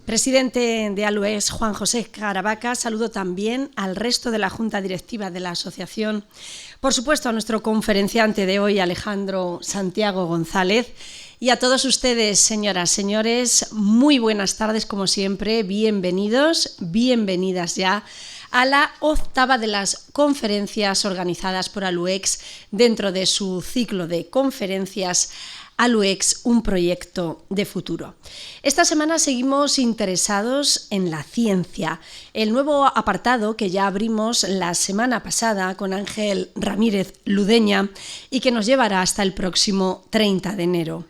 Presidente de ALUEX, Juan José Caravaca, saludo también al resto de la Junta Directiva de la Asociación, por supuesto a nuestro conferenciante de hoy, Alejandro Santiago González, y a todos ustedes, señoras, señores, muy buenas tardes como siempre, bienvenidos, bienvenidas ya a la octava de las conferencias organizadas por ALUEX dentro de su ciclo de conferencias ALUEX, un proyecto de futuro. Esta semana seguimos interesados en la ciencia, el nuevo apartado que ya abrimos la semana pasada con Ángel Ramírez Ludeña y que nos llevará hasta el próximo 30 de enero.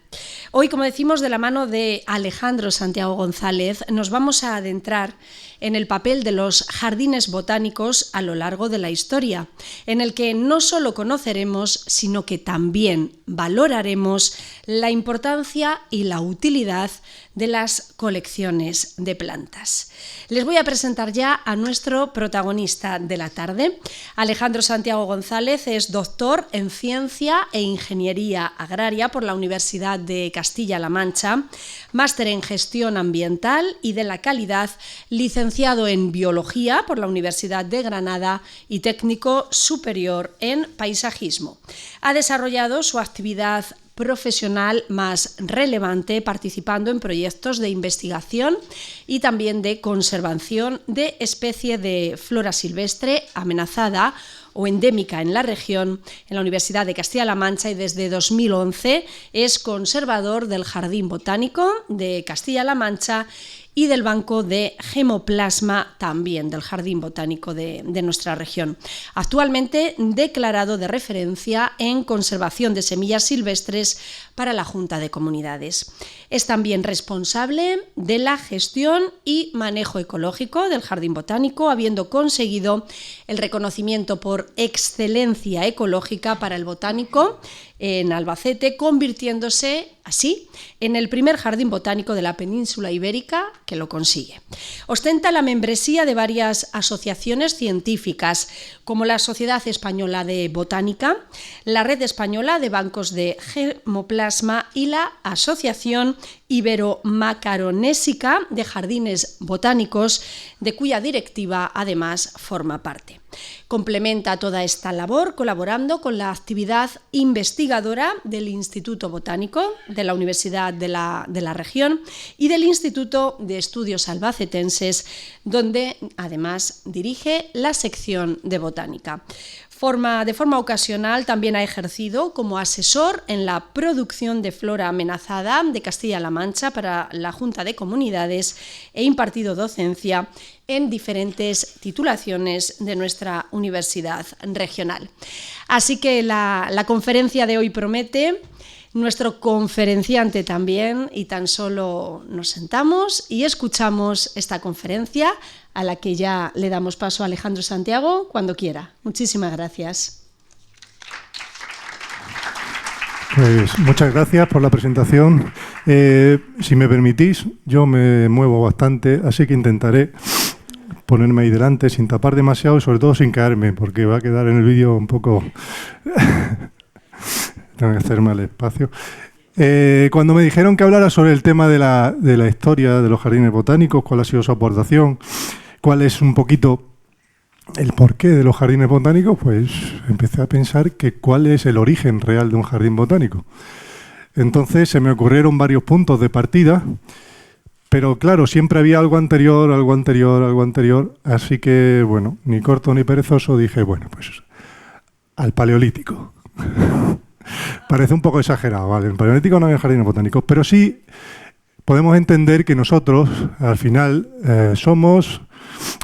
Hoy, como decimos, de la mano de Alejandro Santiago González, nos vamos a adentrar en el papel de los jardines botánicos a lo largo de la historia, en el que no solo conoceremos, sino que también valoraremos la importancia y la utilidad de las colecciones de plantas. Les voy a presentar ya a nuestro protagonista de la tarde. Alejandro Santiago González es doctor en Ciencia e Ingeniería Agraria por la Universidad de Castilla-La Mancha, máster en Gestión Ambiental y de la Calidad, licenciado en Biología por la Universidad de Granada y técnico superior en Paisajismo. Ha desarrollado su actividad profesional más relevante participando en proyectos de investigación y también de conservación de especie de flora silvestre amenazada o endémica en la región, en la Universidad de Castilla-La Mancha, y desde 2011 es conservador del Jardín Botánico de Castilla-La Mancha y del Banco de Gemoplasma también del Jardín Botánico de nuestra región. Actualmente declarado de referencia en conservación de semillas silvestres para la Junta de Comunidades. Es también responsable de la gestión y manejo ecológico del Jardín Botánico, habiendo conseguido el reconocimiento por excelencia ecológica para el botánico en Albacete, convirtiéndose así en el primer jardín botánico de la península ibérica que lo consigue. Ostenta la membresía de varias asociaciones científicas, como la Sociedad Española de Botánica, la Red Española de Bancos de Gemoplasma y la Asociación Ibero-Macaronésica de Jardines Botánicos, de cuya directiva además forma parte. Complementa toda esta labor colaborando con la actividad investigadora del Instituto Botánico de la Universidad de la región y del Instituto de Estudios Albacetenses, donde además dirige la sección de botánica. De forma ocasional también ha ejercido como asesor en la producción de flora amenazada de Castilla-La Mancha para la Junta de Comunidades e impartido docencia en diferentes titulaciones de nuestra universidad regional. Así que la conferencia de hoy promete. Nuestro conferenciante también, y tan solo nos sentamos y escuchamos esta conferencia, a la que ya le damos paso a Alejandro Santiago cuando quiera. Muchísimas gracias. Pues muchas gracias por la presentación. Si me permitís, yo me muevo bastante, así que intentaré ponerme ahí delante sin tapar demasiado y sobre todo sin caerme, porque va a quedar en el vídeo un poco... Tengo que hacerme al espacio. Cuando me dijeron que hablara sobre el tema de la historia de los jardines botánicos, cuál ha sido su aportación, cuál es un poquito el porqué de los jardines botánicos, pues empecé a pensar que cuál es el origen real de un jardín botánico. Entonces se me ocurrieron varios puntos de partida, pero claro, siempre había algo anterior, así que, bueno, ni corto ni perezoso, dije, bueno, pues al Paleolítico. Parece un poco exagerado, ¿vale? En el Paleolítico no había jardines botánicos, pero sí podemos entender que nosotros, al final, somos,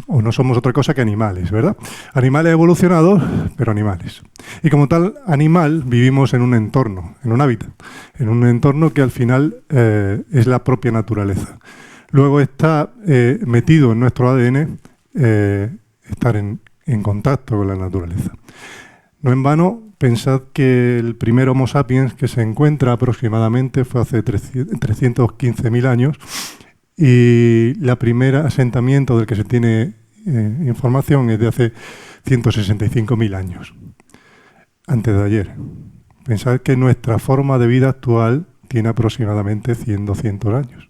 o no somos otra cosa que animales, ¿verdad? Animales evolucionados, pero animales. Y como tal animal, vivimos en un entorno, en un hábitat, en un entorno que al final es la propia naturaleza. Luego está metido en nuestro ADN estar en contacto con la naturaleza. No en vano, pensad que el primer Homo sapiens que se encuentra aproximadamente fue hace 315.000 años y la primera asentamiento del que se tiene información es de hace 165.000 años, antes de ayer. Pensad que nuestra forma de vida actual tiene aproximadamente 100-200 años.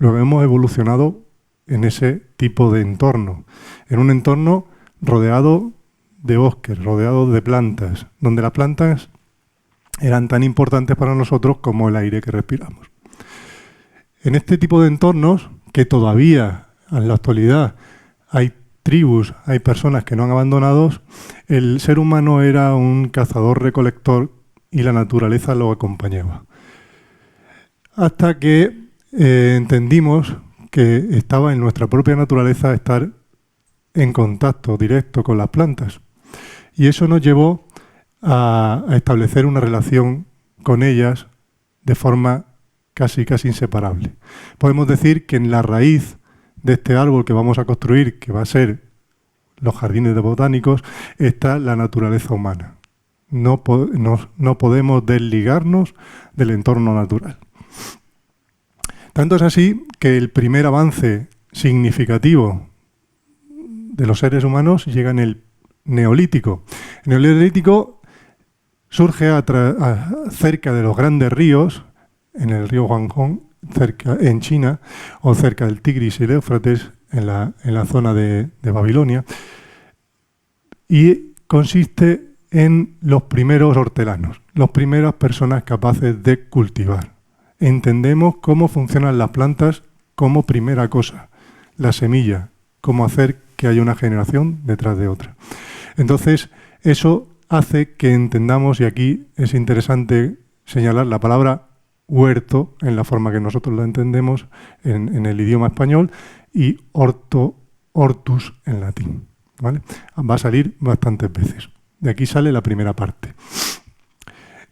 Luego hemos evolucionado en ese tipo de entorno, en un entorno rodeado de bosques, rodeado de plantas, donde las plantas eran tan importantes para nosotros como el aire que respiramos. En este tipo de entornos, que todavía en la actualidad hay tribus, hay personas que no han abandonado, el ser humano era un cazador-recolector y la naturaleza lo acompañaba. Hasta que entendimos que estaba en nuestra propia naturaleza estar en contacto directo con las plantas. Y eso nos llevó a establecer una relación con ellas de forma casi inseparable. Podemos decir que en la raíz de este árbol que vamos a construir, que va a ser los jardines de botánicos, está la naturaleza humana. No podemos desligarnos del entorno natural. Tanto es así que el primer avance significativo de los seres humanos llega en el Neolítico. El Neolítico surge cerca de los grandes ríos, en el río Huanghe, en China, o cerca del Tigris y el Éufrates, en la zona de Babilonia, y consiste en los primeros hortelanos, las primeras personas capaces de cultivar. Entendemos cómo funcionan las plantas como primera cosa, la semilla, cómo hacer que haya una generación detrás de otra. Entonces, eso hace que entendamos, y aquí es interesante señalar la palabra huerto en la forma que nosotros la entendemos en el idioma español, y hortus en latín, ¿vale? Va a salir bastantes veces. De aquí sale la primera parte.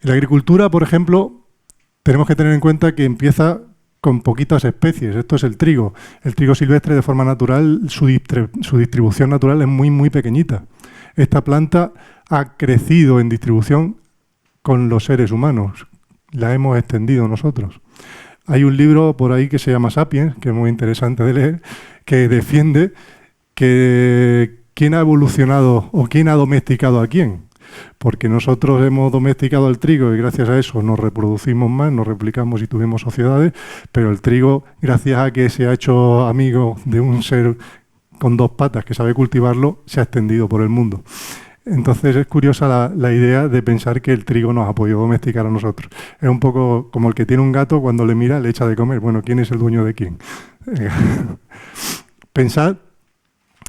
En la agricultura, por ejemplo, tenemos que tener en cuenta que empieza con poquitas especies. Esto es el trigo. El trigo silvestre, de forma natural, su distribución natural es muy pequeñita. Esta planta ha crecido en distribución con los seres humanos. La hemos extendido nosotros. Hay un libro por ahí que se llama Sapiens, que es muy interesante de leer, que defiende que quién ha evolucionado o quién ha domesticado a quién. Porque nosotros hemos domesticado el trigo y gracias a eso nos reproducimos más, nos replicamos y tuvimos sociedades, pero el trigo, gracias a que se ha hecho amigo de un ser con dos patas que sabe cultivarlo, se ha extendido por el mundo. Entonces es curiosa la idea de pensar que el trigo nos ha podido domesticar a nosotros. Es un poco como el que tiene un gato, cuando le mira le echa de comer. Bueno, ¿quién es el dueño de quién? Pensad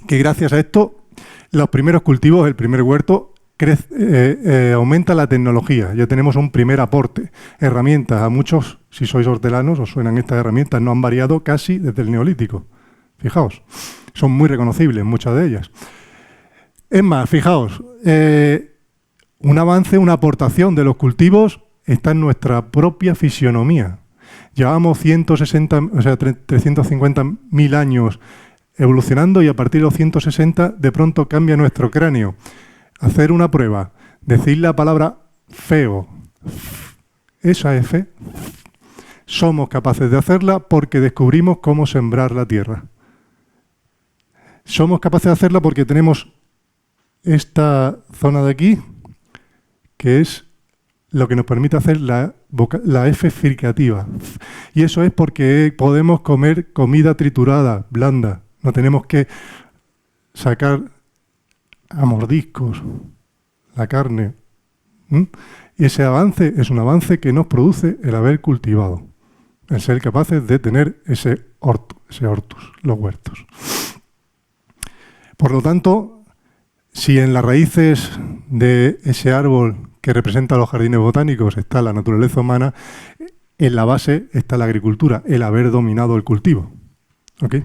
que gracias a esto, los primeros cultivos, el primer huerto, aumenta la tecnología. Ya tenemos un primer aporte. Herramientas. A muchos, si sois hortelanos, os suenan estas herramientas. No han variado casi desde el Neolítico. Fijaos, son muy reconocibles muchas de ellas. Es más, fijaos, un avance, una aportación de los cultivos está en nuestra propia fisionomía. Llevamos 350.000 años evolucionando y a partir de los 160 de pronto cambia nuestro cráneo. Hacer una prueba, decir la palabra feo, esa F, somos capaces de hacerla porque descubrimos cómo sembrar la tierra. Somos capaces de hacerla porque tenemos esta zona de aquí, que es lo que nos permite hacer la F fricativa. Y eso es porque podemos comer comida triturada, blanda. No tenemos que sacar a mordiscos la carne. Y ese avance es un avance que nos produce el haber cultivado, el ser capaces de tener ese hortus, los huertos. Por lo tanto, si en las raíces de ese árbol que representa los jardines botánicos está la naturaleza humana, en la base está la agricultura, el haber dominado el cultivo. ¿Okay?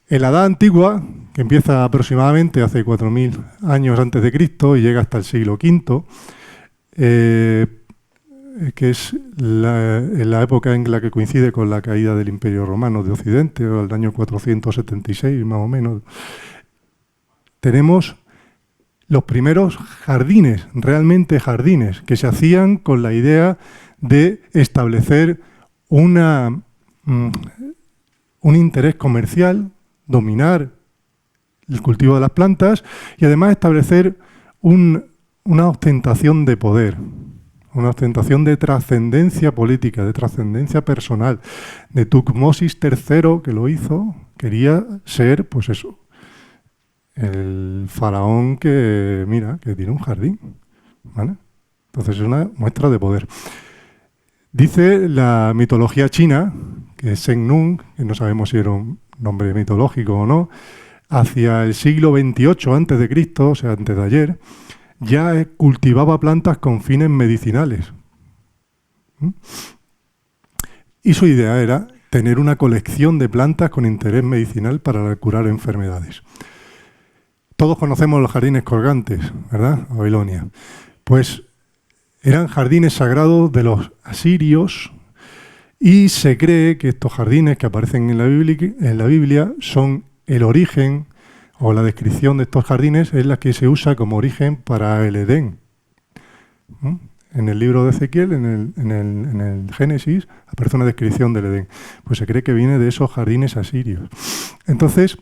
En la Edad Antigua, que empieza aproximadamente hace 4.000 años antes de Cristo y llega hasta el siglo V, que es la época en la que coincide con la caída del Imperio Romano de Occidente, o el año 476 más o menos, tenemos los primeros jardines, realmente jardines, que se hacían con la idea de establecer un interés comercial, dominar el cultivo de las plantas y además establecer una ostentación de poder. una ostentación de trascendencia política, de trascendencia personal, de Tutmosis III, que lo hizo, quería ser, pues eso, el faraón que, mira, que tiene un jardín, ¿vale? Entonces es una muestra de poder. Dice la mitología china, que es Zheng Nung, que no sabemos si era un nombre mitológico o no, hacia el siglo XXVIII a.C., o sea, antes de ayer, ya cultivaba plantas con fines medicinales. Y su idea era tener una colección de plantas con interés medicinal para curar enfermedades. Todos conocemos los jardines colgantes, ¿verdad? Babilonia. Pues eran jardines sagrados de los asirios y se cree que estos jardines que aparecen en la Biblia son el origen o la descripción de estos jardines es la que se usa como origen para el Edén. En el libro de Ezequiel, en el Génesis, aparece una descripción del Edén. Pues se cree que viene de esos jardines asirios. Entonces,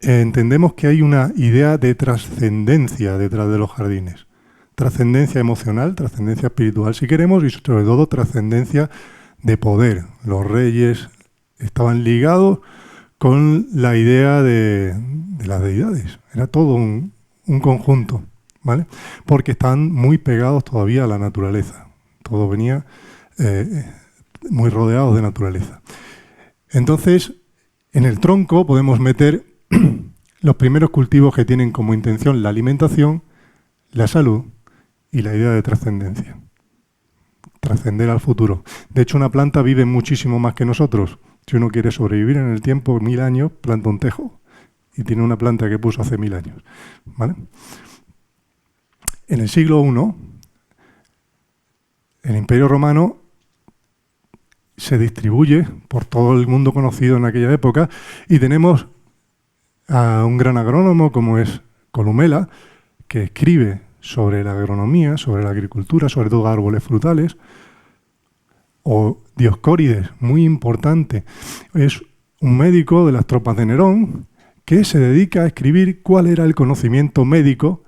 entendemos que hay una idea de trascendencia detrás de los jardines. Trascendencia emocional, trascendencia espiritual, si queremos, y sobre todo trascendencia de poder. Los reyes estaban ligados con la idea de las deidades. Era todo un conjunto, ¿vale? Porque están muy pegados todavía a la naturaleza. Todo venía muy rodeado de naturaleza. Entonces, en el tronco podemos meter los primeros cultivos que tienen como intención la alimentación, la salud y la idea de trascendencia. Trascender al futuro. De hecho, una planta vive muchísimo más que nosotros. Si uno quiere sobrevivir en el tiempo 1000 años, planta un tejo. Y tiene una planta que puso hace 1000 años. ¿Vale? En el siglo I, el Imperio Romano se distribuye por todo el mundo conocido en aquella época y tenemos a un gran agrónomo como es Columela, que escribe sobre la agronomía, sobre la agricultura, sobre todo árboles frutales, o Dioscórides, muy importante, es un médico de las tropas de Nerón que se dedica a escribir cuál era el conocimiento médico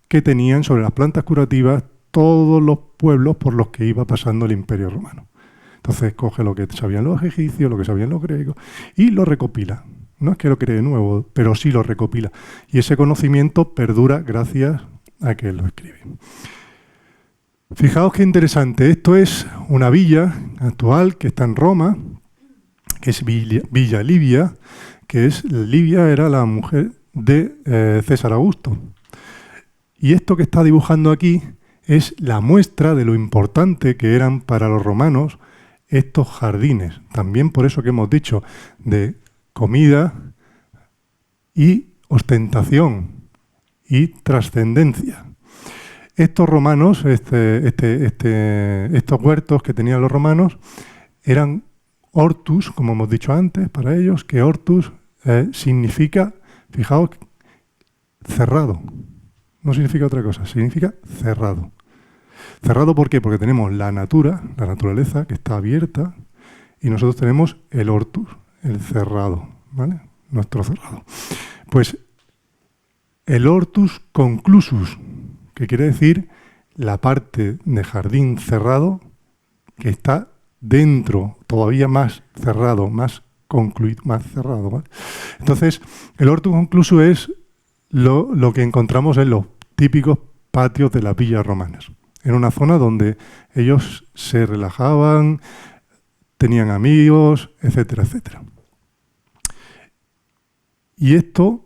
que tenían sobre las plantas curativas todos los pueblos por los que iba pasando el Imperio Romano. Entonces coge lo que sabían los egipcios, lo que sabían los griegos y lo recopila. No es que lo cree nuevo, pero sí lo recopila. Y ese conocimiento perdura gracias a que él lo escribe. Fijaos qué interesante. Esto es una villa actual que está en Roma, que es Villa Livia, Livia era la mujer de César Augusto. Y esto que está dibujando aquí es la muestra de lo importante que eran para los romanos estos jardines. También por eso que hemos dicho de comida y ostentación y trascendencia. Estos romanos, estos huertos que tenían los romanos eran hortus, como hemos dicho antes, para ellos, que hortus significa, fijaos, cerrado. No significa otra cosa, significa cerrado. ¿Cerrado por qué? Porque tenemos la naturaleza, que está abierta, y nosotros tenemos el hortus, el cerrado, ¿vale? Nuestro cerrado. Pues el hortus conclusus, que quiere decir la parte de jardín cerrado que está dentro, todavía más cerrado, más concluido, más cerrado, ¿vale? Entonces, el hortus conclusus es lo que encontramos en los típicos patios de las villas romanas. En una zona donde ellos se relajaban, tenían amigos, etcétera, etcétera. Y esto,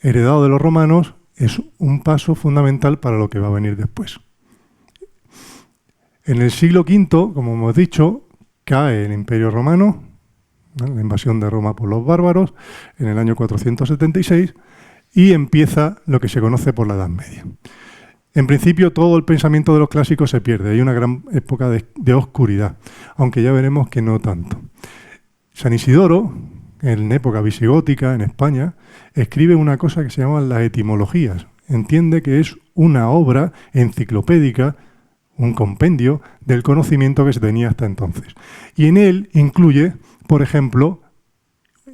heredado de los romanos, es un paso fundamental para lo que va a venir después. En el siglo V, como hemos dicho, cae el Imperio Romano, ¿no? La invasión de Roma por los bárbaros, en el año 476, y empieza lo que se conoce por la Edad Media. En principio, todo el pensamiento de los clásicos se pierde. Hay una gran época de oscuridad, aunque ya veremos que no tanto. San Isidoro, en época visigótica, en España, escribe una cosa que se llaman las etimologías. Entiende que es una obra enciclopédica, un compendio del conocimiento que se tenía hasta entonces. Y en él incluye, por ejemplo,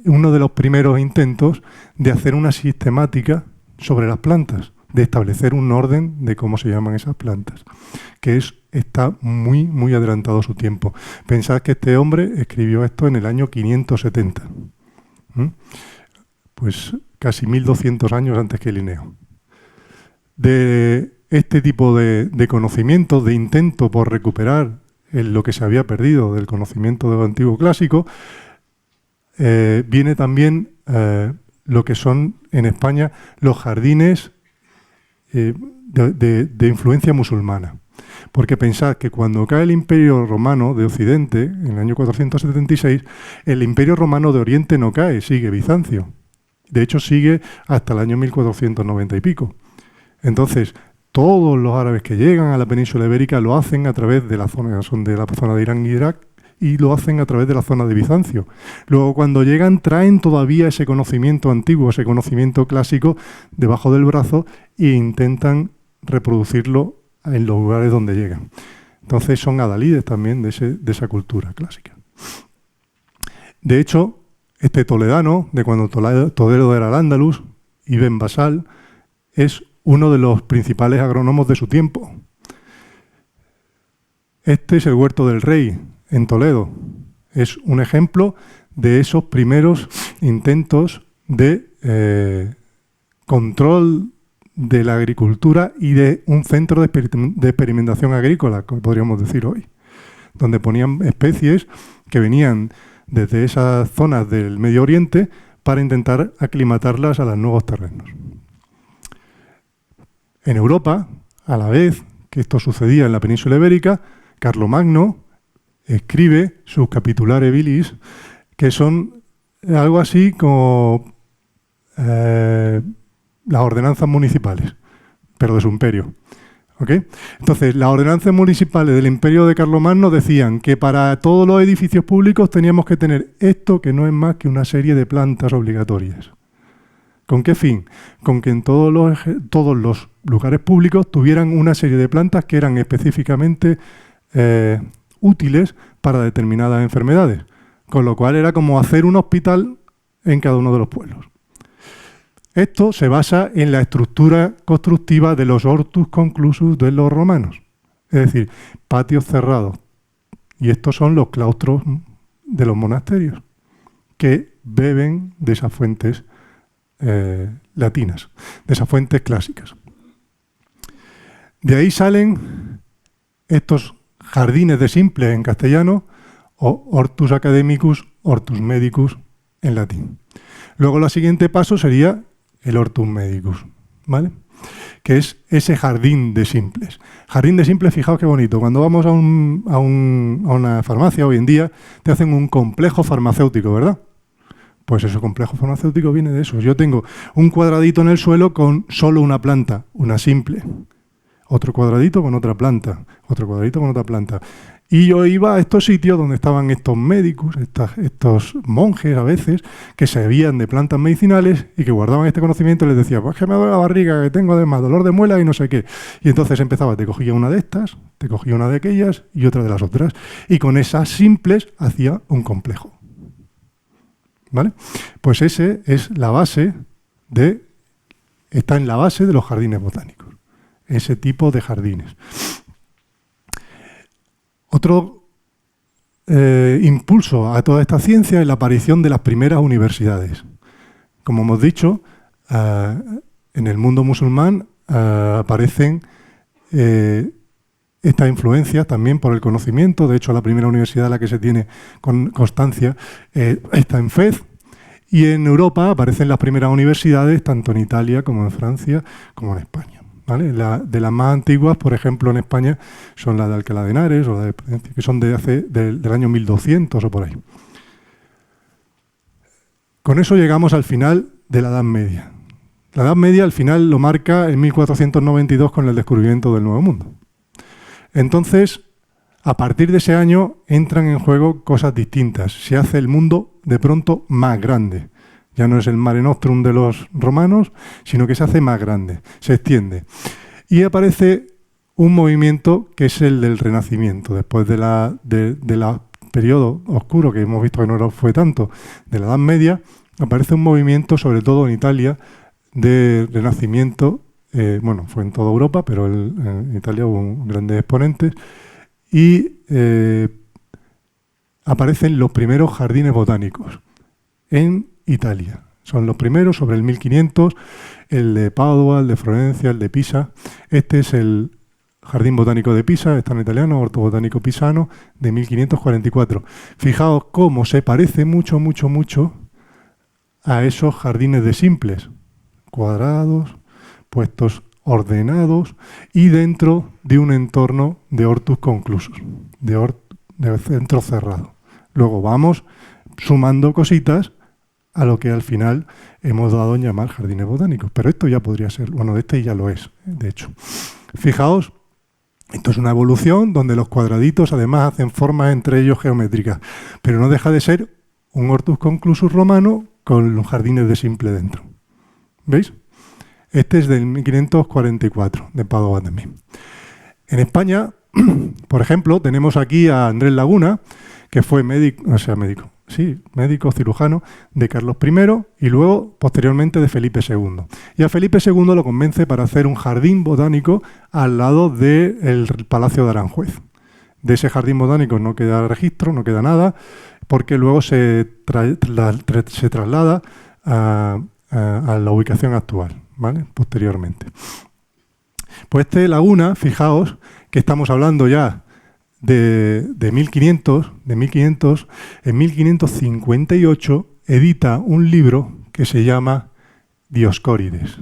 uno de los primeros intentos de hacer una sistemática sobre las plantas, de establecer un orden de cómo se llaman esas plantas, que es está muy, muy adelantado a su tiempo. Pensad que este hombre escribió esto en el año 570. Pues casi 1200 años antes que Linneo. De este tipo de conocimientos, de intento por recuperar lo que se había perdido del conocimiento del antiguo clásico, viene también lo que son en España los jardines de influencia musulmana. Porque pensad que cuando cae el Imperio Romano de Occidente, en el año 476, el Imperio Romano de Oriente no cae, sigue Bizancio. De hecho, sigue hasta el año 1490 y pico. Entonces, todos los árabes que llegan a la península ibérica lo hacen a través de la zona, son de la zona de Irán y Irak, y lo hacen a través de la zona de Bizancio. Luego, cuando llegan, traen todavía ese conocimiento antiguo, ese conocimiento clásico debajo del brazo e intentan reproducirlo en los lugares donde llegan. Entonces son adalides también de esa cultura clásica. De hecho, este toledano, de cuando Toledo era al-Ándalus, Ibn Basal, es uno de los principales agrónomos de su tiempo. Este es el Huerto del Rey, en Toledo. Es un ejemplo de esos primeros intentos de control de la agricultura y de un centro de experimentación agrícola, como podríamos decir hoy, donde ponían especies que venían desde esas zonas del Medio Oriente para intentar aclimatarlas a los nuevos terrenos. En Europa, a la vez que esto sucedía en la península ibérica, Carlomagno escribe sus Capitulare Vilis, que son algo así como las ordenanzas municipales, pero de su imperio. ¿Okay? Entonces, las ordenanzas municipales del imperio de Carlomagno decían que para todos los edificios públicos teníamos que tener esto, que no es más que una serie de plantas obligatorias. ¿Con qué fin? Con que en todos los lugares públicos tuvieran una serie de plantas que eran específicamente útiles para determinadas enfermedades. Con lo cual era como hacer un hospital en cada uno de los pueblos. Esto se basa en la estructura constructiva de los hortus conclusus de los romanos. Es decir, patios cerrados. Y estos son los claustros de los monasterios, que beben de esas fuentes latinas, de esas fuentes clásicas. De ahí salen estos jardines de simples en castellano o hortus academicus, hortus medicus en latín. Luego el siguiente paso sería el hortus medicus, ¿vale? Que es ese jardín de simples. Jardín de simples, fijaos qué bonito. Cuando vamos a una farmacia hoy en día, te hacen un complejo farmacéutico, ¿verdad? Pues ese complejo farmacéutico viene de eso. Yo tengo un cuadradito en el suelo con solo una planta, una simple. Otro cuadradito con otra planta, otro cuadradito con otra planta. Y yo iba a estos sitios donde estaban estos médicos, estos monjes a veces, que sabían de plantas medicinales y que guardaban este conocimiento y les decía, pues que me duele la barriga, que tengo además dolor de muela y no sé qué. Y entonces empezaba, te cogía una de estas, te cogía una de aquellas y otra de las otras. Y con esas simples hacía un complejo. ¿Vale? Pues ese es la base está en la base de los jardines botánicos. Ese tipo de jardines. Otro impulso a toda esta ciencia es la aparición de las primeras universidades. Como hemos dicho, en el mundo musulmán aparecen estas influencias también por el conocimiento. De hecho, la primera universidad a la que se tiene constancia está en Fez. Y en Europa aparecen las primeras universidades, tanto en Italia como en Francia, como en España. ¿Vale? De las más antiguas, por ejemplo, en España, son la de Alcalá de Henares, o la de Palencia, que son del año 1200 o por ahí. Con eso llegamos al final de la Edad Media. La Edad Media al final lo marca en 1492 con el descubrimiento del Nuevo Mundo. Entonces, a partir de ese año entran en juego cosas distintas. Se hace el mundo de pronto más grande. Ya no es el Mare Nostrum de los romanos, sino que se hace más grande, se extiende. Y aparece un movimiento que es el del Renacimiento. Después de la periodo oscuro, que hemos visto que no lo fue tanto, de la Edad Media, aparece un movimiento, sobre todo en Italia, de Renacimiento. Fue en toda Europa, pero en Italia hubo grandes exponentes, y aparecen los primeros jardines botánicos en Italia. Son los primeros, sobre el 1500, el de Padua, el de Florencia, el de Pisa. Este es el Jardín Botánico de Pisa, está en italiano, Orto Botánico Pisano, de 1544. Fijaos cómo se parece mucho, mucho, mucho a esos jardines de simples, cuadrados, puestos ordenados y dentro de un entorno de hortus conclusus, de centro cerrado. Luego vamos sumando cositas a lo que al final hemos dado en llamar jardines botánicos. Pero esto ya podría ser, bueno, este ya lo es, de hecho. Fijaos, esto es una evolución donde los cuadraditos además hacen formas entre ellos geométricas, pero no deja de ser un hortus conclusus romano con los jardines de simple dentro. ¿Veis? Este es del 1544, de Padua también. En España, por ejemplo, tenemos aquí a Andrés Laguna, que fue médico cirujano de Carlos I y luego, posteriormente, de Felipe II. Y a Felipe II lo convence para hacer un jardín botánico al lado del Palacio de Aranjuez. De ese jardín botánico no queda registro, no queda nada, porque luego se traslada a la ubicación actual, ¿vale? Posteriormente. Pues este Laguna, fijaos que estamos hablando ya de 1500, en 1558 edita un libro que se llama Dioscórides.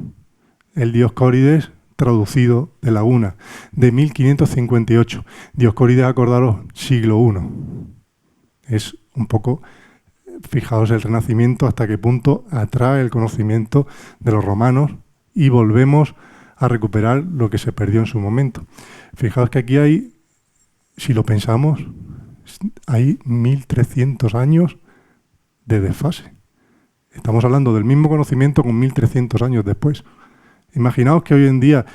El Dioscórides traducido de Laguna, de 1558. Dioscórides, acordaros, siglo I. Es un poco, fijaos, el Renacimiento hasta qué punto atrae el conocimiento de los romanos y volvemos a recuperar lo que se perdió en su momento. Fijaos que aquí hay, si lo pensamos, hay 1300 años de desfase. Estamos hablando del mismo conocimiento con 1300 años después. Imaginaos que hoy en día,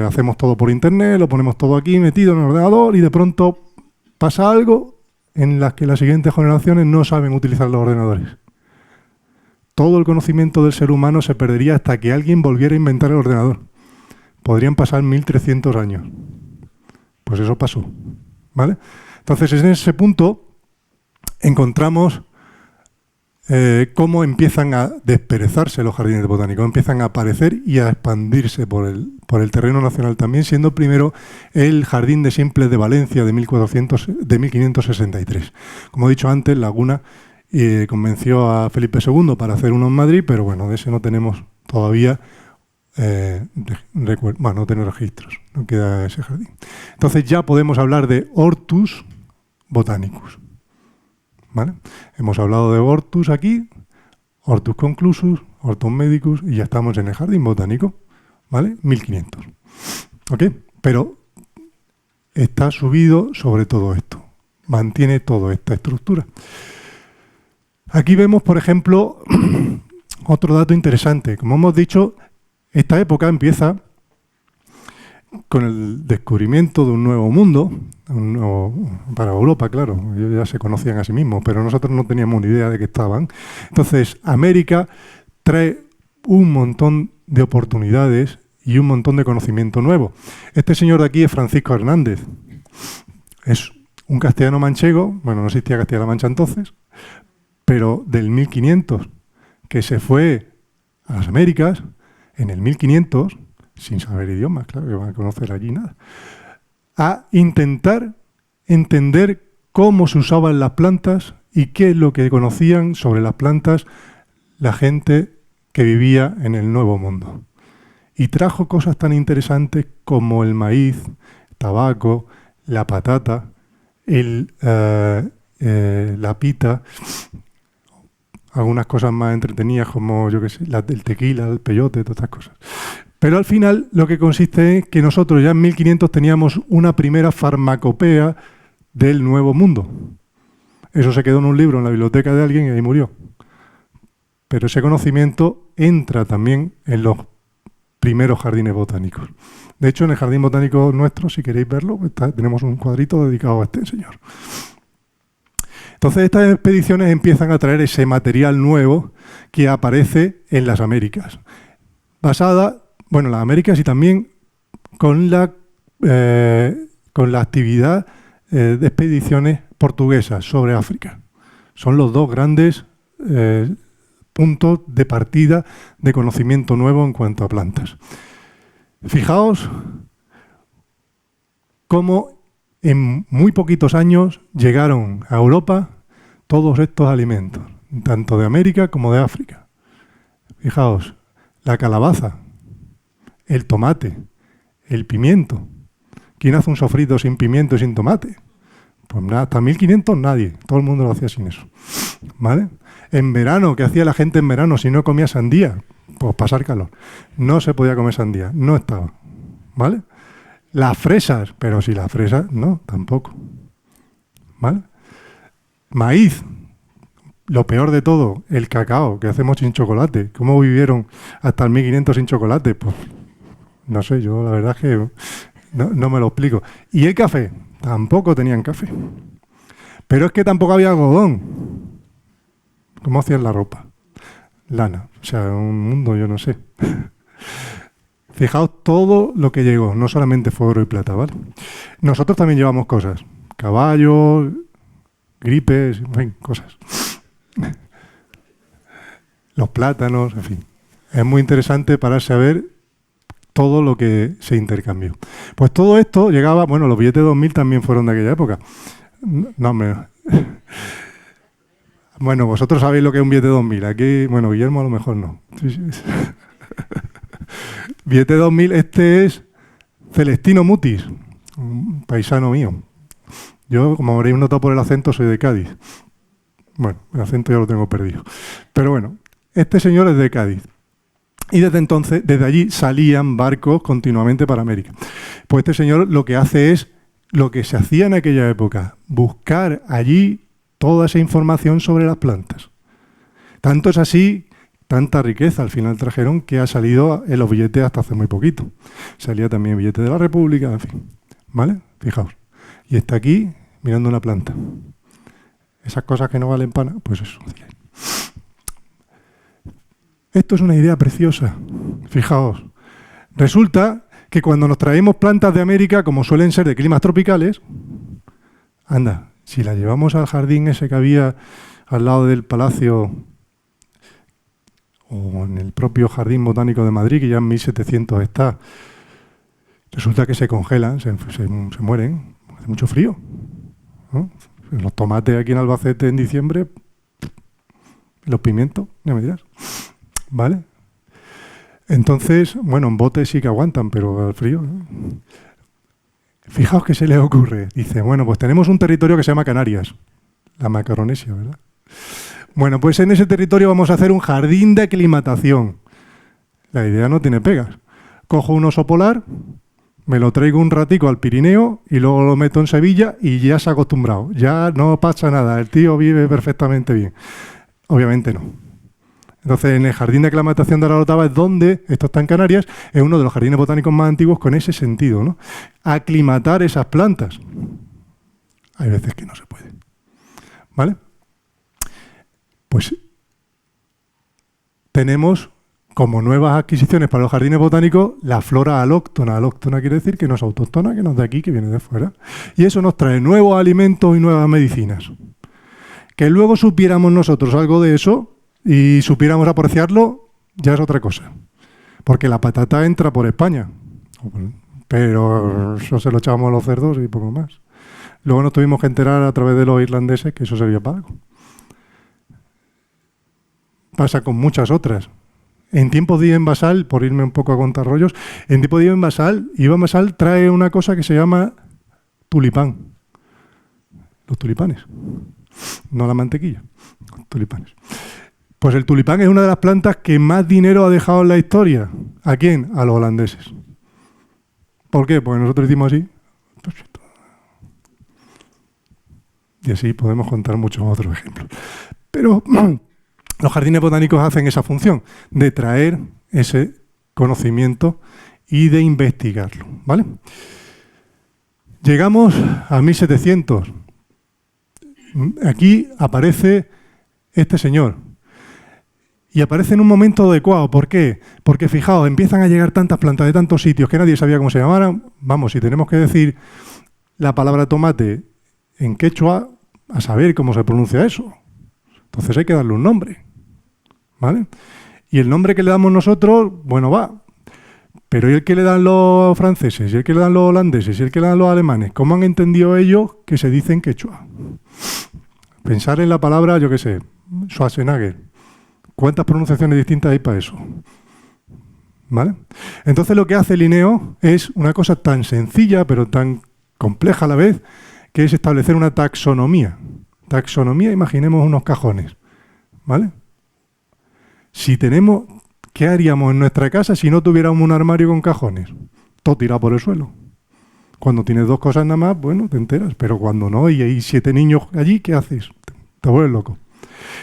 hacemos todo por internet, lo ponemos todo aquí metido en el ordenador y de pronto pasa algo en las que las siguientes generaciones no saben utilizar los ordenadores. Todo el conocimiento del ser humano se perdería hasta que alguien volviera a inventar el ordenador. Podrían pasar 1300 años. Pues eso pasó, ¿vale? Entonces, en ese punto encontramos cómo empiezan a desperezarse los jardines botánicos, empiezan a aparecer y a expandirse por el terreno nacional también, siendo primero el Jardín de Simples de Valencia de 1563. Como he dicho antes, Laguna convenció a Felipe II para hacer uno en Madrid, pero bueno, de ese no tenemos todavía no tenemos registros, no queda ese jardín. Entonces ya podemos hablar de hortus botanicus, ¿vale? Hemos hablado de hortus aquí, hortus conclusus, hortus medicus, y ya estamos en el jardín botánico, ¿vale? 1500. ¿Ok? Pero está subido sobre todo esto, mantiene toda esta estructura. Aquí vemos, por ejemplo, otro dato interesante. Como hemos dicho, esta época empieza con el descubrimiento de un nuevo mundo, para Europa, claro, ellos ya se conocían a sí mismos, pero nosotros no teníamos ni idea de que estaban. Entonces, América trae un montón de oportunidades y un montón de conocimiento nuevo. Este señor de aquí es Francisco Hernández. Es un castellano manchego, bueno, no existía Castilla-La Mancha entonces, pero del 1500, que se fue a las Américas en el 1500, sin saber idiomas, claro, que van a conocer allí nada, a intentar entender cómo se usaban las plantas y qué es lo que conocían sobre las plantas la gente que vivía en el Nuevo Mundo. Y trajo cosas tan interesantes como el maíz, tabaco, la patata, la pita, algunas cosas más entretenidas como, yo qué sé, el tequila, el peyote, todas estas cosas. Pero al final lo que consiste es que nosotros ya en 1500 teníamos una primera farmacopea del Nuevo Mundo. Eso se quedó en un libro en la biblioteca de alguien y ahí murió. Pero ese conocimiento entra también en los primeros jardines botánicos. De hecho, en el jardín botánico nuestro, si queréis verlo, tenemos un cuadrito dedicado a este señor. Entonces estas expediciones empiezan a traer ese material nuevo que aparece en las Américas. Basada, las Américas y también con la con la actividad de expediciones portuguesas sobre África. Son los dos grandes puntos de partida de conocimiento nuevo en cuanto a plantas. Fijaos cómo en muy poquitos años llegaron a Europa todos estos alimentos, tanto de América como de África. Fijaos, la calabaza, el tomate, el pimiento. ¿Quién hace un sofrito sin pimiento y sin tomate? Pues nada, hasta 1500 nadie, todo el mundo lo hacía sin eso. ¿Vale? En verano, ¿qué hacía la gente en verano si no comía sandía? Pues pasar calor. No se podía comer sandía, no estaba. ¿Vale? Las fresas, pero si las fresas, no, tampoco. ¿Vale? Maíz, lo peor de todo, el cacao, que hacemos sin chocolate. ¿Cómo vivieron hasta el 1500 sin chocolate? Pues no sé, yo la verdad es que no me lo explico. Y el café, tampoco tenían café. Pero es que tampoco había algodón. ¿Cómo hacían la ropa? Lana. O sea, un mundo, yo no sé. Fijaos todo lo que llegó, no solamente fue oro y plata, ¿vale? Nosotros también llevamos cosas. Caballos, gripes, en fin, cosas. Los plátanos, en fin. Es muy interesante pararse a ver todo lo que se intercambió. Pues todo esto llegaba, bueno, los billetes de 2000 también fueron de aquella época. No, hombre. Bueno, vosotros sabéis lo que es un billete de 2000. Aquí, bueno, Guillermo a lo mejor no. Sí. Billete de 2000, este es Celestino Mutis, un paisano mío. Yo, como habréis notado por el acento, soy de Cádiz. Bueno, el acento ya lo tengo perdido. Pero bueno, este señor es de Cádiz. Y desde entonces, desde allí salían barcos continuamente para América. Pues este señor lo que hace es lo que se hacía en aquella época, buscar allí toda esa información sobre las plantas. Tanto es así, tanta riqueza al final trajeron que ha salido en los billetes hasta hace muy poquito. Salía también el billete de la República, en fin. ¿Vale? Fijaos. Y está aquí mirando una planta. Esas cosas que no valen pana, pues eso. Esto es una idea preciosa. Fijaos. Resulta que cuando nos traemos plantas de América, como suelen ser de climas tropicales, anda, si las llevamos al jardín ese que había al lado del Palacio o en el propio Jardín Botánico de Madrid, que ya en 1700 está, resulta que se congelan, se mueren, hace mucho frío, ¿no? Los tomates aquí en Albacete en diciembre, los pimientos, ya me dirás, ¿vale? Entonces, bueno, en botes sí que aguantan, pero al frío, ¿no? Fijaos qué se le ocurre. Dice, bueno, pues tenemos un territorio que se llama Canarias, la Macaronesia, ¿verdad? Bueno, pues en ese territorio vamos a hacer un jardín de aclimatación. La idea no tiene pegas. Cojo un oso polar, me lo traigo un ratico al Pirineo y luego lo meto en Sevilla y ya se ha acostumbrado. Ya no pasa nada, el tío vive perfectamente bien. Obviamente no. Entonces, en el jardín de aclimatación de la Orotava es donde, esto está en Canarias, es uno de los jardines botánicos más antiguos con ese sentido, ¿no? Aclimatar esas plantas. Hay veces que no se puede. ¿Vale? Pues tenemos como nuevas adquisiciones para los jardines botánicos la flora alóctona. Alóctona quiere decir que no es autóctona, que no es de aquí, que viene de fuera. Y eso nos trae nuevos alimentos y nuevas medicinas. Que luego supiéramos nosotros algo de eso y supiéramos apreciarlo, ya es otra cosa. Porque la patata entra por España. Pero eso se lo echábamos a los cerdos y poco más. Luego nos tuvimos que enterar a través de los irlandeses que eso servía para algo. Pasa con muchas otras. En tiempos de Ibn Basal, por irme un poco a contar rollos, en tiempos de Ibn Basal trae una cosa que se llama tulipán. Los tulipanes. No la mantequilla, los tulipanes. Pues el tulipán es una de las plantas que más dinero ha dejado en la historia. ¿A quién? A los holandeses. ¿Por qué? Porque nosotros hicimos así. Y así podemos contar muchos otros ejemplos. Pero los jardines botánicos hacen esa función de traer ese conocimiento y de investigarlo, ¿vale? Llegamos a 1700. Aquí aparece este señor. Y aparece en un momento adecuado. ¿Por qué? Porque fijaos, empiezan a llegar tantas plantas de tantos sitios que nadie sabía cómo se llamaran. Vamos, si tenemos que decir la palabra tomate en quechua a saber cómo se pronuncia eso. Entonces hay que darle un nombre, ¿vale? Y el nombre que le damos nosotros, bueno, va. Pero ¿y el que le dan los franceses? ¿Y el que le dan los holandeses? ¿Y el que le dan los alemanes? ¿Cómo han entendido ellos que se dice en quechua? Pensar en la palabra, yo qué sé, Schwarzenegger. ¿Cuántas pronunciaciones distintas hay para eso? ¿Vale? Entonces lo que hace Linneo es una cosa tan sencilla, pero tan compleja a la vez, que es establecer una taxonomía. Taxonomía, imaginemos unos cajones, ¿vale? Si tenemos, ¿qué haríamos en nuestra casa si no tuviéramos un armario con cajones? Todo tirado por el suelo. Cuando tienes 2 cosas nada más, bueno, te enteras, pero cuando no y hay 7 niños allí, ¿qué haces? Te vuelves loco.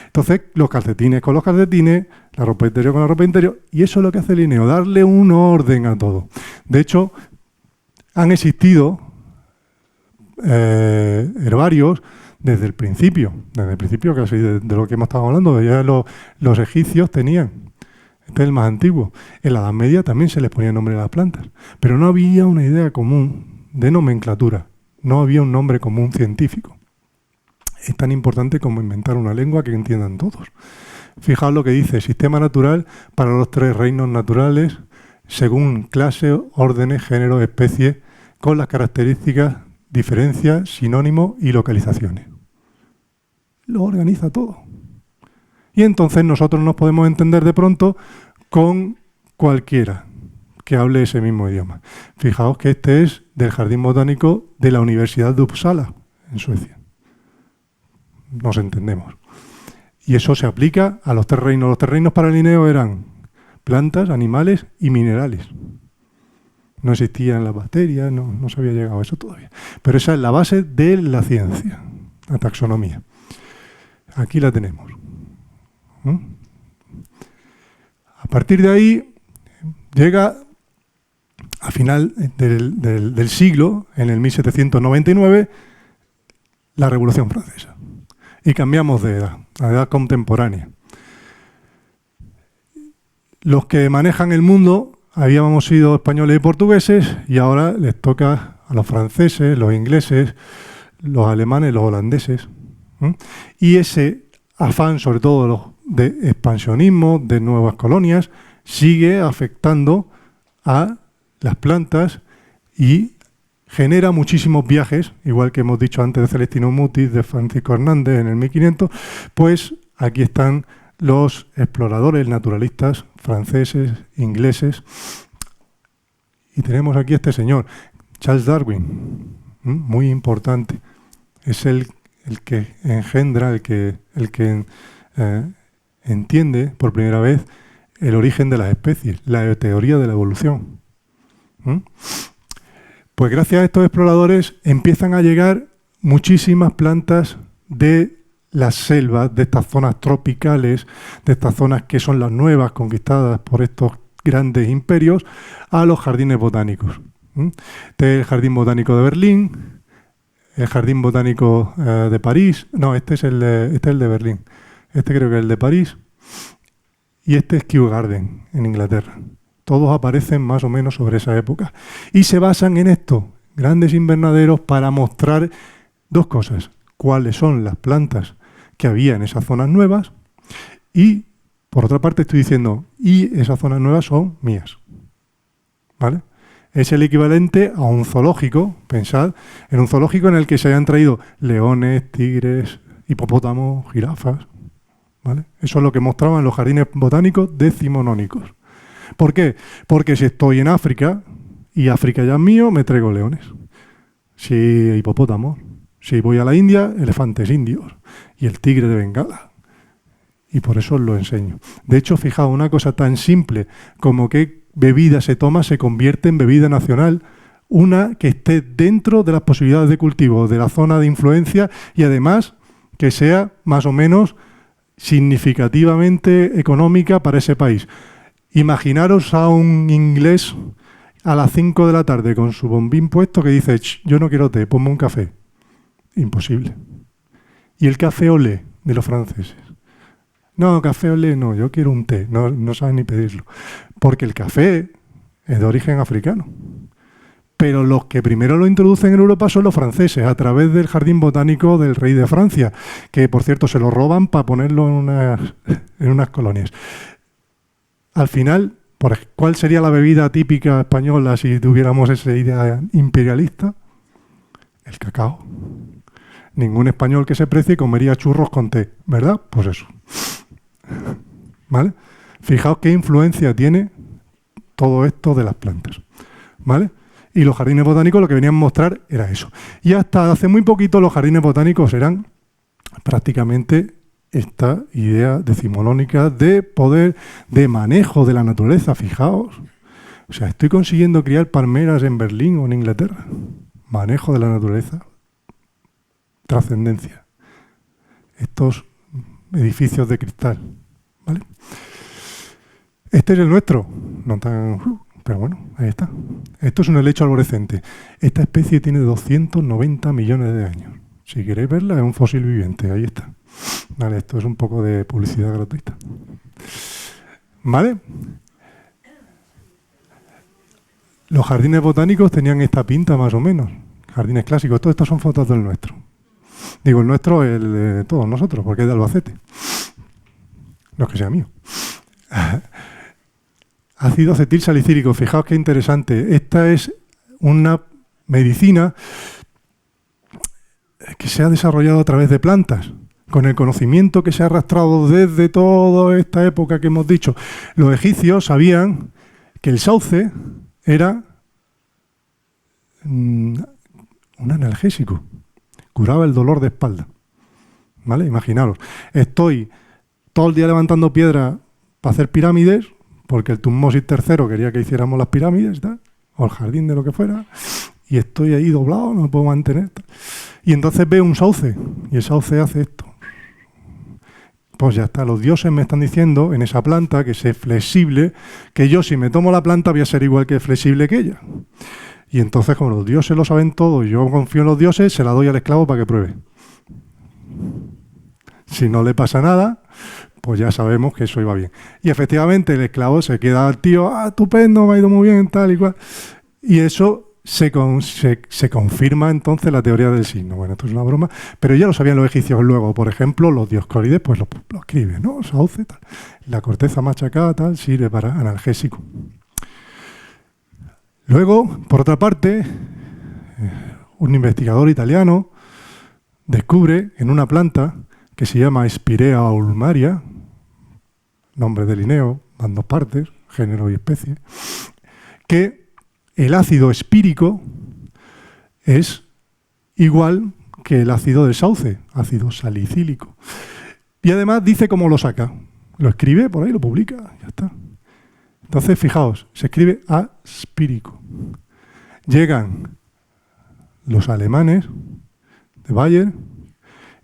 Entonces, los calcetines con los calcetines, la ropa interior con la ropa interior, y eso es lo que hace Linneo, darle un orden a todo. De hecho, han existido herbarios desde el principio casi de lo que hemos estado hablando. Ya los egipcios tenían, este es el más antiguo. En la Edad Media también se les ponía nombre a las plantas, pero no había una idea común de nomenclatura, no había un nombre común científico. Es tan importante como inventar una lengua que entiendan todos. Fijaos lo que dice: sistema natural para los 3 reinos naturales, según clase, órdenes, género, especie, con las características, diferencias, sinónimos y localizaciones. Lo organiza todo. Y entonces nosotros nos podemos entender de pronto con cualquiera que hable ese mismo idioma. Fijaos que este es del Jardín Botánico de la Universidad de Uppsala, en Suecia. Nos entendemos. Y eso se aplica a los 3 reinos. Los 3 reinos para Linneo eran plantas, animales y minerales. No existían las bacterias, no se había llegado a eso todavía. Pero esa es la base de la ciencia, la taxonomía. Aquí la tenemos. A partir de ahí llega a final del siglo, en el 1799, la Revolución Francesa. Y cambiamos de edad, a edad contemporánea. Los que manejan el mundo habíamos sido españoles y portugueses, y ahora les toca a los franceses, los ingleses, los alemanes, los holandeses. Y ese afán, sobre todo de expansionismo, de nuevas colonias, sigue afectando a las plantas y genera muchísimos viajes, igual que hemos dicho antes de Celestino Mutis, de Francisco Hernández en el 1500, pues aquí están los exploradores naturalistas franceses, ingleses, y tenemos aquí a este señor, Charles Darwin, muy importante. Es el que engendra, el que entiende por primera vez el origen de las especies, la teoría de la evolución. Pues gracias a estos exploradores empiezan a llegar muchísimas plantas de las selvas, de estas zonas tropicales, de estas zonas que son las nuevas conquistadas por estos grandes imperios, a los jardines botánicos. Este es el Jardín Botánico de Berlín, el Jardín Botánico de París. No, este es el de Berlín. Este creo que es el de París. Y este es Kew Garden, en Inglaterra. Todos aparecen más o menos sobre esa época. Y se basan en estos grandes invernaderos para mostrar 2 cosas. Cuáles son las plantas que había en esas zonas nuevas. Y, por otra parte, estoy diciendo, y esas zonas nuevas son mías. ¿Vale? Es el equivalente a un zoológico. Pensad en un zoológico en el que se hayan traído leones, tigres, hipopótamos, jirafas. ¿Vale? Eso es lo que mostraban los jardines botánicos decimonónicos. ¿Por qué? Porque si estoy en África, y África ya es mío, me traigo leones. Si hipopótamos. Si voy a la India, elefantes indios. Y el tigre de Bengala. Y por eso os lo enseño. De hecho, fijaos, una cosa tan simple como qué bebida se toma se convierte en bebida nacional, una que esté dentro de las posibilidades de cultivo de la zona de influencia y además que sea más o menos significativamente económica para ese país. Imaginaros a un inglés a las 5 de la tarde con su bombín puesto que dice: yo no quiero té, ponme un café. Imposible. Y el café olé de los franceses. No, café olé no, yo quiero un té. No saben ni pedirlo. Porque el café es de origen africano. Pero los que primero lo introducen en Europa son los franceses, a través del jardín botánico del rey de Francia, que por cierto se lo roban para ponerlo en unas colonias. Al final, ¿cuál sería la bebida típica española si tuviéramos esa idea imperialista? El cacao. Ningún español que se precie comería churros con té, ¿verdad? Pues eso. ¿Vale? Fijaos qué influencia tiene todo esto de las plantas, ¿vale? Y los jardines botánicos lo que venían a mostrar era eso. Y hasta hace muy poquito los jardines botánicos eran prácticamente esta idea decimonónica de poder, de manejo de la naturaleza, fijaos. O sea, estoy consiguiendo criar palmeras en Berlín o en Inglaterra. Manejo de la naturaleza. Trascendencia. Estos edificios de cristal, ¿vale? Este es el nuestro. No tan... Pero bueno, ahí está. Esto es un helecho arborescente. Esta especie tiene 290 millones de años. Si queréis verla, es un fósil viviente. Ahí está. Vale, esto es un poco de publicidad gratuita. ¿Vale? Los jardines botánicos tenían esta pinta más o menos. Jardines clásicos. Todas estas son fotos del nuestro. Digo, el nuestro, el de todos nosotros, porque es de Albacete. No es que sea mío. Ácido acetil salicílico, fijaos qué interesante. Esta es una medicina que se ha desarrollado a través de plantas, con el conocimiento que se ha arrastrado desde toda esta época que hemos dicho. Los egipcios sabían que el sauce era un analgésico, curaba el dolor de espalda. ¿Vale? Imaginaros, estoy todo el día levantando piedra para hacer pirámides, porque el Tutmosis III quería que hiciéramos las pirámides, ¿tal? O el jardín de lo que fuera, y estoy ahí doblado, no me puedo mantener. ¿Tal? Y entonces veo un sauce, y el sauce hace esto. Pues ya está, los dioses me están diciendo en esa planta que es flexible, que yo si me tomo la planta voy a ser igual que flexible que ella. Y entonces, como los dioses lo saben todo y yo confío en los dioses, se la doy al esclavo para que pruebe. Si no le pasa nada, pues ya sabemos que eso iba bien. Y efectivamente el esclavo se queda al tío, estupendo, me ha ido muy bien, tal y cual. Y eso se confirma entonces la teoría del signo. Bueno, esto es una broma, pero ya lo sabían los egipcios luego. Por ejemplo, los dioscórides, pues lo escriben, ¿no? Sauce, tal. La corteza machacada, tal, sirve para analgésico. Luego, por otra parte, un investigador italiano descubre en una planta que se llama Spirea ulmaria, nombre de Linneo, van dos partes, género y especie, que el ácido espírico es igual que el ácido del sauce, ácido salicílico. Y además dice cómo lo saca. Lo escribe por ahí, lo publica, ya está. Entonces, fijaos, se escribe aspírico. Llegan los alemanes de Bayer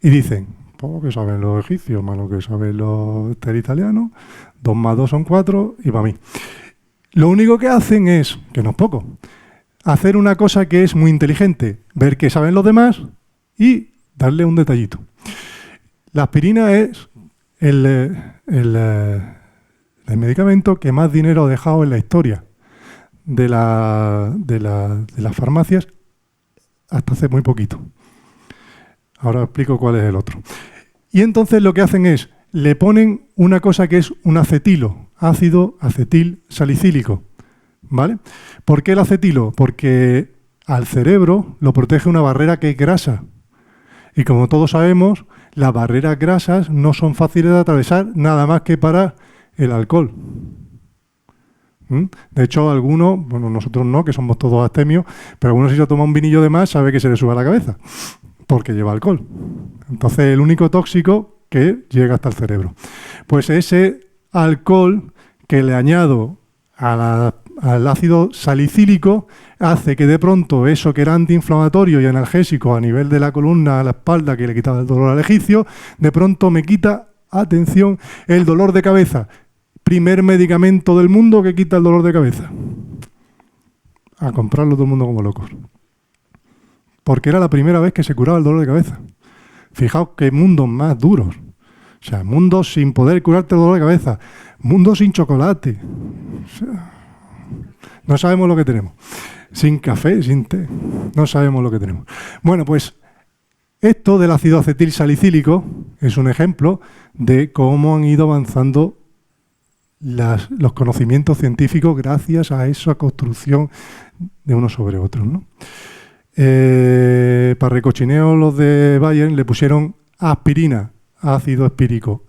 y dicen, poco que saben los egipcios, más lo que saben los italianos, 2 más 2 son 4 y para mí. Lo único que hacen es, que no es poco, hacer una cosa que es muy inteligente, ver qué saben los demás y darle un detallito. La aspirina es el medicamento que más dinero ha dejado en la historia de las farmacias hasta hace muy poquito. Ahora explico cuál es el otro. Y entonces lo que hacen es, le ponen una cosa que es un acetilo, ácido acetil salicílico, ¿vale? ¿Por qué el acetilo? Porque al cerebro lo protege una barrera que es grasa. Y como todos sabemos, las barreras grasas no son fáciles de atravesar nada más que para el alcohol. De hecho, algunos, bueno, nosotros no, que somos todos astemios, pero algunos si se toma un vinillo de más sabe que se le sube a la cabeza, porque lleva alcohol. Entonces, el único tóxico que llega hasta el cerebro. Pues ese alcohol que le añado al ácido salicílico hace que de pronto eso que era antiinflamatorio y analgésico a nivel de la columna, a la espalda, que le quitaba el dolor al egipcio, de pronto me quita, atención, el dolor de cabeza. Primer medicamento del mundo que quita el dolor de cabeza. A comprarlo todo el mundo como locos. Porque era la primera vez que se curaba el dolor de cabeza. Fijaos qué mundos más duros. O sea, mundos sin poder curarte el dolor de cabeza. Mundos sin chocolate. O sea, no sabemos lo que tenemos. sin café, sin té. No sabemos lo que tenemos. Bueno, pues esto del ácido acetil salicílico es un ejemplo de cómo han ido avanzando los conocimientos científicos gracias a esa construcción de unos sobre otros, ¿no? Para recochineo los de Bayern le pusieron aspirina, ácido aspírico,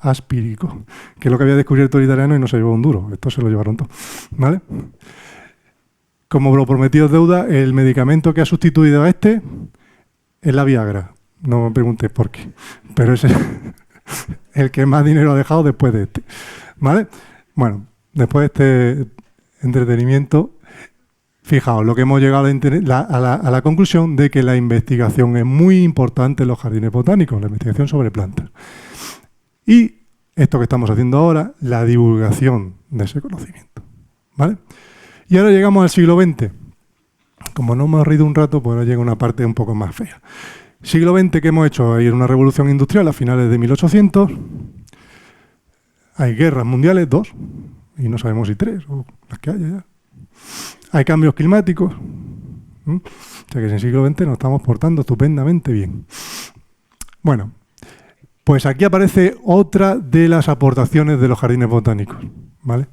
que es lo que había descubierto el italiano y no se llevó un duro. Esto se lo llevaron todo, ¿vale? Como lo prometido es deuda, el medicamento que ha sustituido a este es la Viagra. No me preguntes por qué, pero es el que más dinero ha dejado después de este, ¿vale? Bueno, después de este entretenimiento, fijaos, lo que hemos llegado a la conclusión de que la investigación es muy importante en los jardines botánicos, la investigación sobre plantas. Y esto que estamos haciendo ahora, la divulgación de ese conocimiento, ¿vale? Y ahora llegamos al siglo XX. Como no hemos reído un rato, pues ahora llega una parte un poco más fea. Siglo XX, ¿qué hemos hecho? Hay una revolución industrial a finales de 1800. Hay guerras mundiales, 2, y no sabemos si 3, o las que haya ya. Hay cambios climáticos. O sea que en el siglo XX nos estamos portando estupendamente bien. Bueno, pues aquí aparece otra de las aportaciones de los jardines botánicos, ¿vale?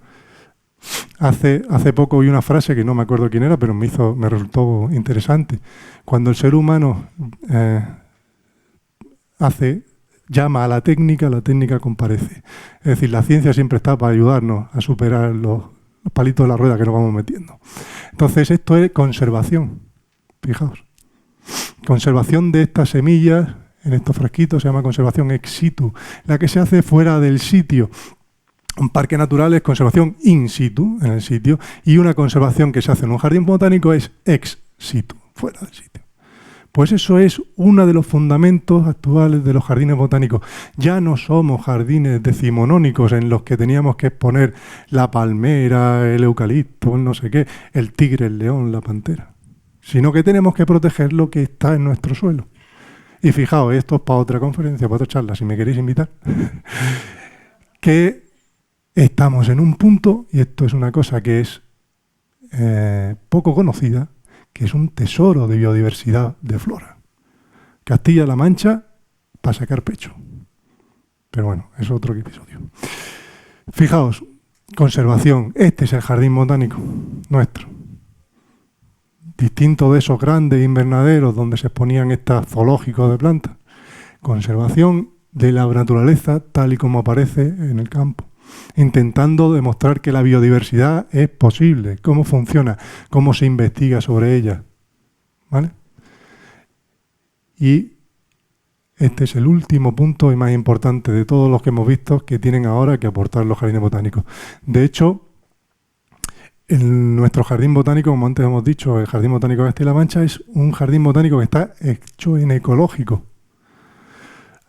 Hace poco oí una frase que no me acuerdo quién era, pero me resultó interesante. Cuando el ser humano llama a la técnica comparece. Es decir, la ciencia siempre está para ayudarnos a superar los palitos de la rueda que nos vamos metiendo. Entonces, esto es conservación. Fijaos. Conservación de estas semillas en estos frasquitos se llama conservación ex situ, la que se hace fuera del sitio. Un parque natural es conservación in situ, en el sitio, y una conservación que se hace en un jardín botánico es ex situ, fuera del sitio. Pues eso es uno de los fundamentos actuales de los jardines botánicos. Ya no somos jardines decimonónicos en los que teníamos que exponer la palmera, el eucalipto, el no sé qué, el tigre, el león, la pantera, sino que tenemos que proteger lo que está en nuestro suelo. Y fijaos, esto es para otra conferencia, para otra charla, si me queréis invitar, que estamos en un punto, y esto es una cosa que es poco conocida, que es un tesoro de biodiversidad de flora. Castilla-La Mancha para sacar pecho. Pero bueno, es otro episodio. Fijaos, conservación. Este es el jardín botánico nuestro. Distinto de esos grandes invernaderos donde se exponían estos zoológicos de plantas. Conservación de la naturaleza tal y como aparece en el campo, intentando demostrar que la biodiversidad es posible, cómo funciona, cómo se investiga sobre ella, ¿vale? Y este es el último punto y más importante de todos los que hemos visto que tienen ahora que aportar los jardines botánicos. De hecho, en nuestro jardín botánico, como antes hemos dicho, el Jardín Botánico de Castilla-La Mancha es un jardín botánico que está hecho en ecológico.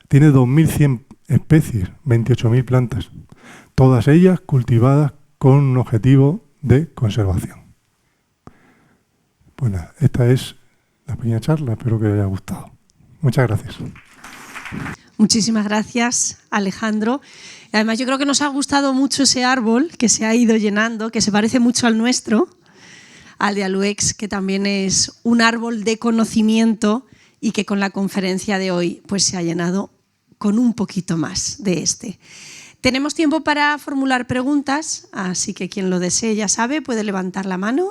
Tiene 2.100 especies, 28.000 plantas. Todas ellas cultivadas con un objetivo de conservación. Pues nada, esta es la pequeña charla, espero que os haya gustado. Muchas gracias. Muchísimas gracias, Alejandro. Además, yo creo que nos ha gustado mucho ese árbol que se ha ido llenando, que se parece mucho al nuestro, al de Aluex, que también es un árbol de conocimiento y que con la conferencia de hoy pues se ha llenado con un poquito más de este. Tenemos tiempo para formular preguntas, así que quien lo desee ya sabe, puede levantar la mano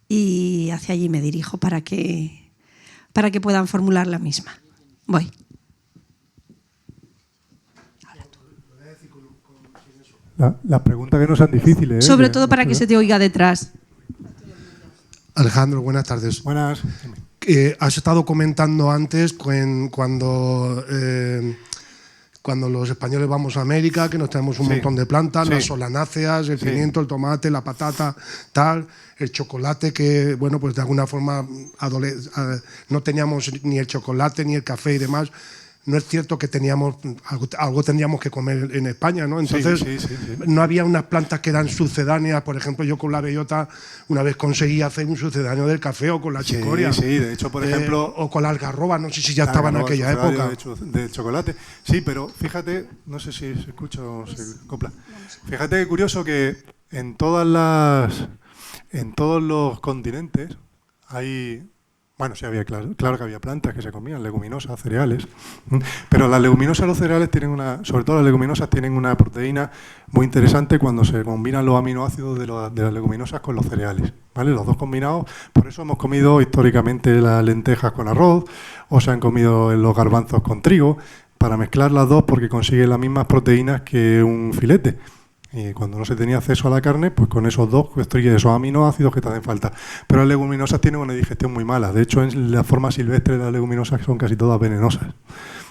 y hacia allí me dirijo para que puedan formular la misma. Voy. Las preguntas que no sean difíciles. Sobre todo para que se te oiga detrás. Alejandro, buenas tardes. Buenas. Has estado comentando antes cuando los españoles vamos a América, que nos traemos un montón de plantas, las solanáceas, el pimiento, el tomate, la patata, tal, el chocolate, que, bueno, pues de alguna forma no teníamos ni el chocolate ni el café y demás. No es cierto que teníamos algo tendríamos que comer en España, ¿no? Entonces, no había unas plantas que eran sucedáneas. Por ejemplo, yo con la bellota una vez conseguí hacer un sucedáneo del café, o con la chicoria. Sí, de hecho, por ejemplo... O con la algarroba, no sé si ya estaba en aquella época. Del chocolate. Sí, pero fíjate, no sé si se escucha o se copla. Fíjate que curioso que en todos los continentes, Bueno, sí había, claro que había plantas que se comían, leguminosas, cereales, pero las leguminosas y los cereales sobre todo las leguminosas tienen una proteína muy interesante cuando se combinan los aminoácidos de las leguminosas con los cereales, ¿vale? Los dos combinados, por eso hemos comido históricamente las lentejas con arroz, o se han comido los garbanzos con trigo, para mezclar las dos porque consiguen las mismas proteínas que un filete. Y cuando no se tenía acceso a la carne, pues con esos dos construye esos aminoácidos que te hacen falta. Pero las leguminosas tienen una digestión muy mala. De hecho, en la forma silvestre de las leguminosas son casi todas venenosas.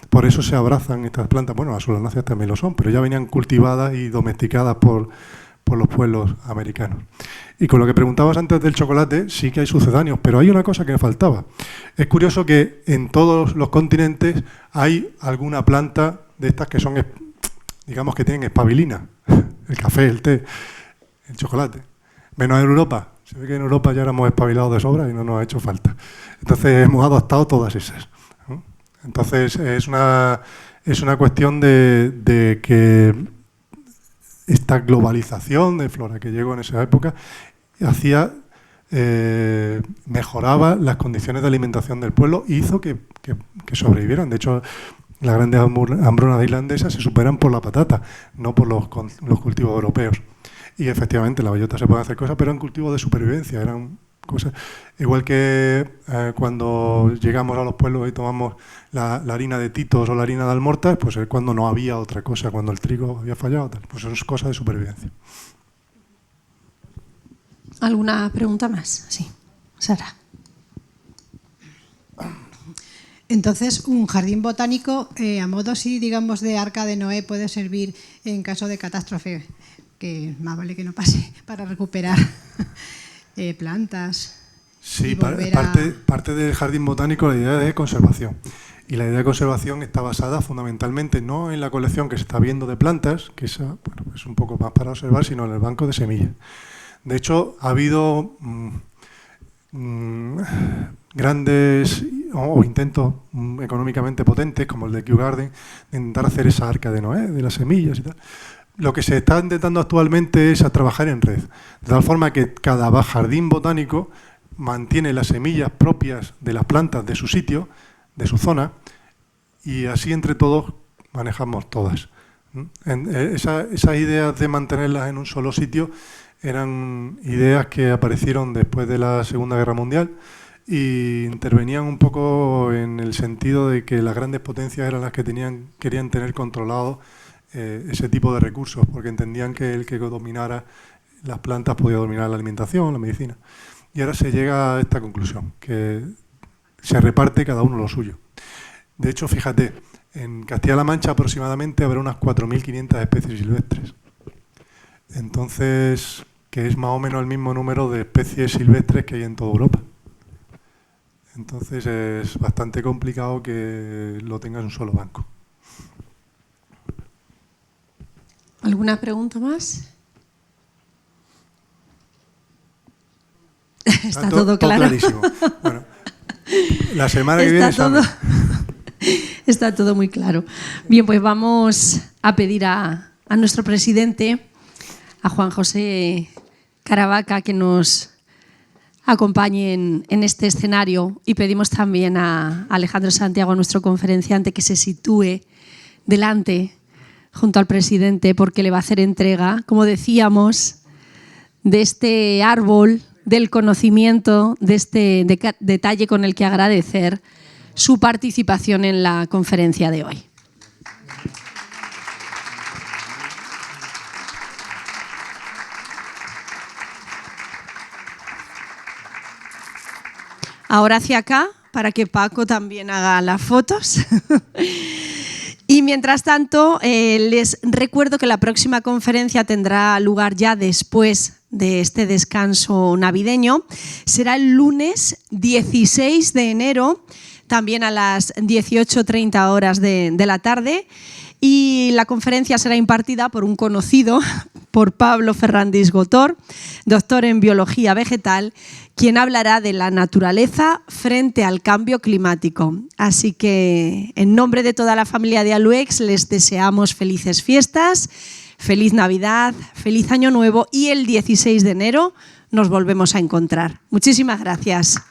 Por eso se abrazan estas plantas. Bueno, las solanáceas también lo son, pero ya venían cultivadas y domesticadas por los pueblos americanos. Y con lo que preguntabas antes del chocolate, sí que hay sucedáneos, pero hay una cosa que me faltaba. Es curioso que en todos los continentes hay alguna planta de estas que son, digamos, que tienen espabilina. El café, el té, el chocolate. Menos en Europa. Se ve que en Europa ya éramos espabilados de sobra y no nos ha hecho falta. Entonces hemos adoptado todas esas, ¿no? Entonces es una cuestión de que esta globalización de flora que llegó en esa época mejoraba las condiciones de alimentación del pueblo y hizo que sobrevivieran. De hecho, las grandes hambrunas islandesas se superan por la patata, no por los cultivos europeos. Y efectivamente, la bellota se puede hacer cosas, pero en cultivos de supervivencia. Eran cosas igual que cuando llegamos a los pueblos y tomamos la harina de titos o la harina de almortas, pues es cuando no había otra cosa, cuando el trigo había fallado, tal. Pues son cosas de supervivencia. ¿Alguna pregunta más? Sí, Sara. Entonces, un jardín botánico, a modo, sí, digamos, de arca de Noé, puede servir en caso de catástrofe, que más vale que no pase, para recuperar plantas. Sí, parte del jardín botánico, la idea de conservación. Y la idea de conservación está basada fundamentalmente no en la colección que se está viendo de plantas, que esa, bueno, es un poco más para observar, sino en el banco de semillas. De hecho, ha habido grandes o intentos económicamente potentes, como el de Kew Garden, de intentar hacer esa arca de Noé, de las semillas y tal. Lo que se está intentando actualmente es trabajar en red, de tal forma que cada jardín botánico mantiene las semillas propias de las plantas de su sitio, de su zona, y así entre todos manejamos todas. Esas ideas de mantenerlas en un solo sitio eran ideas que aparecieron después de la Segunda Guerra Mundial y intervenían un poco en el sentido de que las grandes potencias eran las que querían tener controlado ese tipo de recursos, porque entendían que el que dominara las plantas podía dominar la alimentación, la medicina. Y ahora se llega a esta conclusión, que se reparte cada uno lo suyo. De hecho, fíjate, en Castilla-La Mancha aproximadamente habrá unas 4.500 especies silvestres. Entonces, que es más o menos el mismo número de especies silvestres que hay en toda Europa. Entonces es bastante complicado que lo tengas en un solo banco. ¿Alguna pregunta más? Está todo claro. Clarísimo. Bueno, la semana que viene está todo muy claro. Bien, pues vamos a pedir a nuestro presidente, a Juan José Caravaca, que nos acompañe en este escenario, y pedimos también a Alejandro Santiago, a nuestro conferenciante, que se sitúe delante junto al presidente, porque le va a hacer entrega, como decíamos, de este árbol del conocimiento, de este detalle con el que agradecer su participación en la conferencia de hoy. Ahora hacia acá, para que Paco también haga las fotos. Y mientras tanto, les recuerdo que la próxima conferencia tendrá lugar ya después de este descanso navideño. Será el lunes 16 de enero, también a las 18:30 horas de la tarde. Y la conferencia será impartida por un conocido, por Pablo Ferrandis Gotor, doctor en biología vegetal, quien hablará de la naturaleza frente al cambio climático. Así que, en nombre de toda la familia de Aluex, les deseamos felices fiestas, feliz Navidad, feliz Año Nuevo, y el 16 de enero nos volvemos a encontrar. Muchísimas gracias.